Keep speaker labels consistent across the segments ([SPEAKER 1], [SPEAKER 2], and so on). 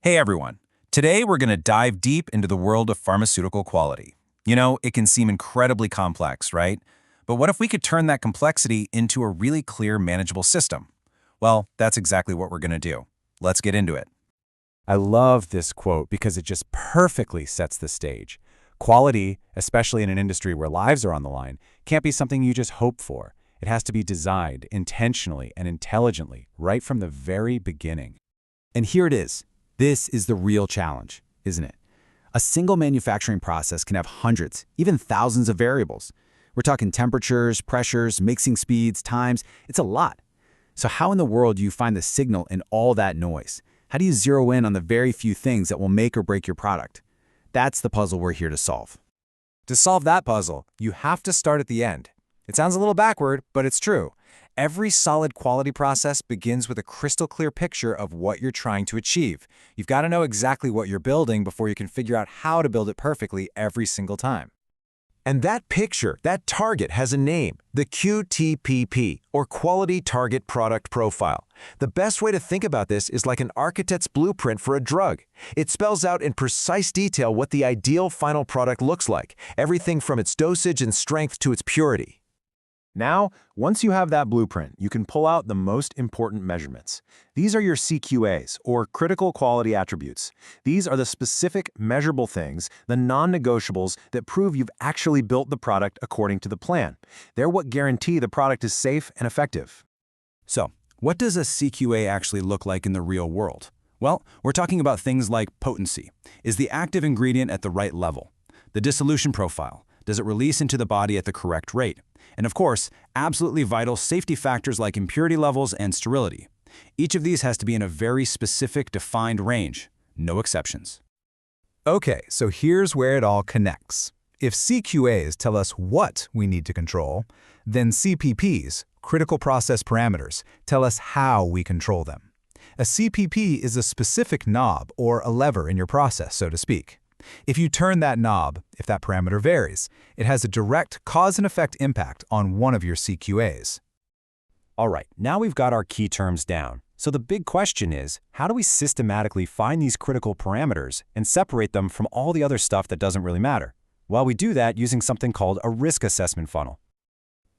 [SPEAKER 1] Hey everyone. Today we're going to dive deep into the world of pharmaceutical quality. You know, it can seem incredibly complex, right? But what if we could turn that complexity into a really clear, manageable system? Well, that's exactly what we're going to do. Let's get into it.
[SPEAKER 2] I love this quote because it just perfectly sets the stage. Quality, especially in an industry where lives are on the line, can't be something you just hope for. It has to be designed intentionally and intelligently right from the very beginning. And here it is. This is the real challenge, isn't it? A single manufacturing process can have hundreds, even thousands of variables. We're talking temperatures, pressures, mixing speeds, times. It's a lot. So how in the world do you find the signal in all that noise? How do you zero in on the very few things that will make or break your product? That's the puzzle we're here to solve.
[SPEAKER 3] To solve that puzzle, you have to start at the end. It sounds a little backward, but it's true. Every solid quality process begins with a crystal clear picture of what you're trying to achieve. You've got to know exactly what you're building before you can figure out how to build it perfectly every single time.
[SPEAKER 4] And that picture, that target has a name, the QTPP, or Quality Target Product Profile. The best way to think about this is like an architect's blueprint for a drug. It spells out in precise detail what the ideal final product looks like, everything from its dosage and strength to its purity.
[SPEAKER 5] Now, once you have that blueprint, you can pull out the most important measurements. These are your CQAs, or critical quality attributes. These are the specific, measurable things, the non-negotiables that prove you've actually built the product according to the plan. They're what guarantee the product is safe and effective.
[SPEAKER 1] So, what does a CQA actually look like in the real world? Well, we're talking about things like potency. Is the active ingredient at the right level? The dissolution profile. Does it release into the body at the correct rate? And of course, absolutely vital safety factors like impurity levels and sterility. Each of these has to be in a very specific, defined range. No exceptions.
[SPEAKER 6] Okay, so here's where it all connects. If CQAs tell us what we need to control, then CPPs, critical process parameters, tell us how we control them. A CPP is a specific knob or a lever in your process, so to speak. If you turn that knob, if that parameter varies, it has a direct cause and effect impact on one of your CQAs.
[SPEAKER 2] All right, now we've got our key terms down. So the big question is, how do we systematically find these critical parameters and separate them from all the other stuff that doesn't really matter? Well, we do that using something called a risk assessment funnel.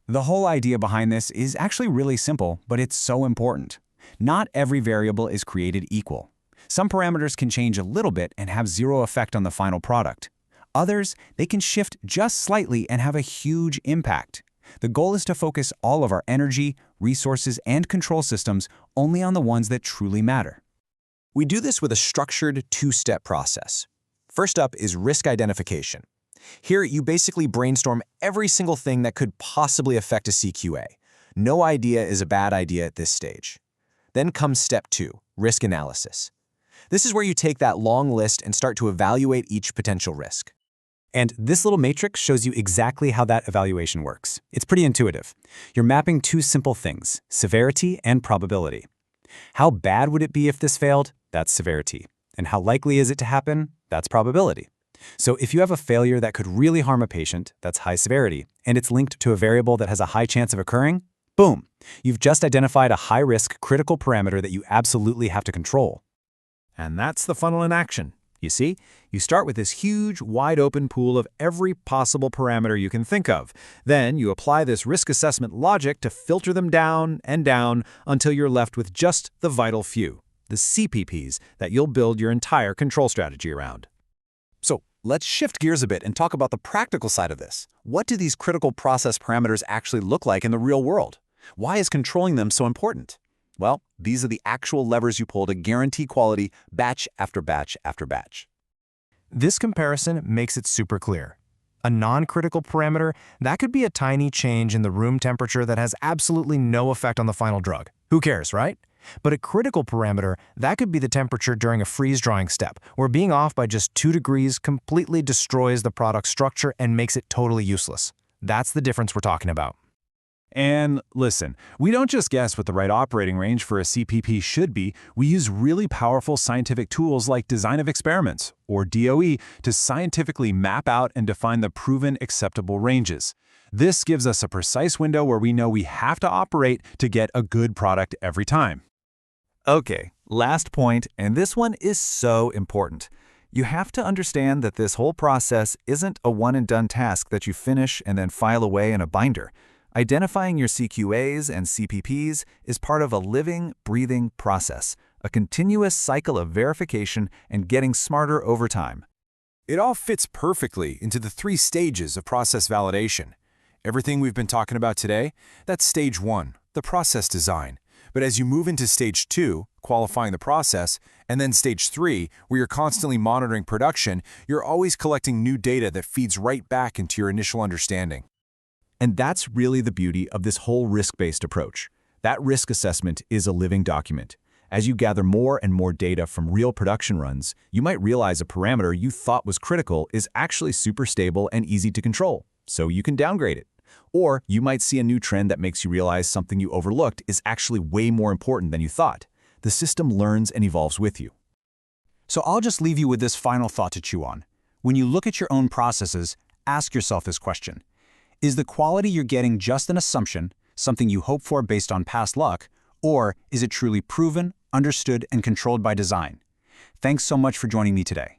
[SPEAKER 1] The whole idea behind this is actually really simple, but it's so important. Not every variable is created equal. Some parameters can change a little bit and have zero effect on the final product. Others, they can shift just slightly and have a huge impact. The goal is to focus all of our energy, resources, and control systems only on the ones that truly matter.
[SPEAKER 4] We do this with a structured two-step process. First up is risk identification. Here, you basically brainstorm every single thing that could possibly affect a CQA. No idea is a bad idea at this stage. Then comes step 2, risk analysis. This is where you take that long list and start to evaluate each potential risk.
[SPEAKER 2] And this little matrix shows you exactly how that evaluation works. It's pretty intuitive. You're mapping two simple things, severity and probability. How bad would it be if this failed? That's severity. And how likely is it to happen? That's probability. So if you have a failure that could really harm a patient, that's high severity, and it's linked to a variable that has a high chance of occurring, boom, you've just identified a high-risk critical parameter that you absolutely have to control.
[SPEAKER 5] And that's the funnel in action. You see, you start with this huge, wide-open pool of every possible parameter you can think of. Then you apply this risk assessment logic to filter them down and down until you're left with just the vital few, the CPPs, that you'll build your entire control strategy around.
[SPEAKER 3] So let's shift gears a bit and talk about the practical side of this. What do these critical process parameters actually look like in the real world? Why is controlling them so important? Well, these are the actual levers you pull to guarantee quality batch after batch after batch.
[SPEAKER 7] This comparison makes it super clear. A non-critical parameter, that could be a tiny change in the room temperature that has absolutely no effect on the final drug. Who cares, right? But a critical parameter, that could be the temperature during a freeze-drying step, where being off by just 2 degrees completely destroys the product's structure and makes it totally useless. That's the difference we're talking about.
[SPEAKER 2] And listen, we don't just guess what the right operating range for a CPP should be. We use really powerful scientific tools like design of experiments, or DOE, to scientifically map out and define the proven acceptable ranges. This gives us a precise window where we know we have to operate to get a good product every time.
[SPEAKER 3] Okay,
[SPEAKER 2] Last point, and this one is so important. You have to understand that this whole process isn't a one-and-done task that you finish and then file away in a binder. Identifying your CQAs and CPPs is part of a living, breathing process, a continuous cycle of verification and getting smarter over time.
[SPEAKER 3] It all fits perfectly into the 3 stages of process validation. Everything we've been talking about today, that's stage 1, the process design. But as you move into stage 2, qualifying the process, and then stage 3, where you're constantly monitoring production, you're always collecting new data that feeds right back into your initial understanding.
[SPEAKER 1] And that's really the beauty of this whole risk-based approach. That risk assessment is a living document. As you gather more and more data from real production runs, you might realize a parameter you thought was critical is actually super stable and easy to control, so you can downgrade it. Or you might see a new trend that makes you realize something you overlooked is actually way more important than you thought. The system learns and evolves with you. So I'll just leave you with this final thought to chew on. When you look at your own processes, ask yourself this question. Is the quality you're getting just an assumption, something you hope for based on past luck, or is it truly proven, understood, and controlled by design? Thanks so much for joining me today.